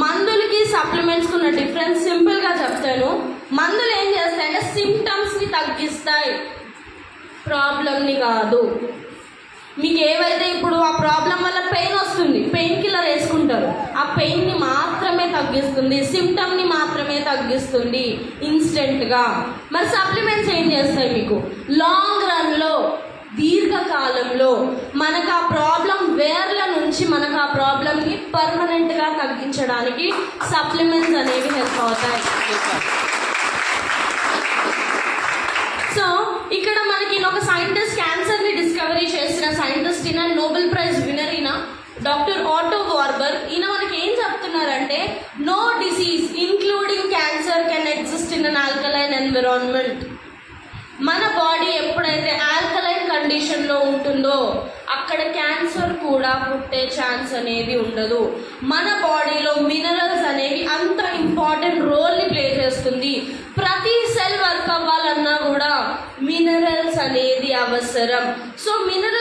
మందులకి సప్లిమెంట్స్కి ఉన్న డిఫరెన్స్ సింపుల్గా చెప్తాను. మందులు ఏం చేస్తాయంటే సిమ్టమ్స్ని తగ్గిస్తాయి, ప్రాబ్లమ్ని కాదు. మీకు ఏవైతే ఇప్పుడు ఆ ప్రాబ్లం వల్ల పెయిన్ వస్తుంది, పెయిన్ కిల్లర్ వేసుకుంటారు, ఆ పెయిన్ని మాత్రమే తగ్గిస్తుంది, సిమ్టమ్ని మాత్రమే తగ్గిస్తుంది ఇన్స్టెంట్గా. మరి సప్లిమెంట్స్ ఏం చేస్తాయి? మీకు లాంగ్ రన్లో, దీర్ఘకాలంలో మనకు ఆ ప్రాబ్లం వేర్ల నుంచి మనకు ఆ ప్రాబ్లంని పర్మనెంట్గా తగ్గించడానికి సప్లిమెంట్స్ అనేవి హెల్ప్ అవుతాయి. సో ఇక్కడ మనకి ఒక సైంటిస్ట్, క్యాన్సర్ని డిస్కవరీ చేసిన సైంటిస్ట్, ఈయన నోబెల్ ప్రైజ్ విన్నర్, ఈయన డాక్టర్ ఆటో వార్బర్. ఈయన మనకి ఏం చెప్తున్నారంటే, no disease including cancer can exist in an alkaline environment. మన బాడీ ఎప్పుడైతే ఆల్కలైన్ కండిషన్లో ఉంటుందో అక్కడ క్యాన్సర్ కూడా పుట్టే ఛాన్స్ అనేది ఉండదు. మన బాడీలో మినరల్స్ అనేవి అంత ఇంపార్టెంట్ రోల్ని ప్లే చేస్తుంది. ప్రతి సెల్ వర్క్ అవ్వాలన్నా కూడా మినరల్స్ అనేది అవసరం. So mineral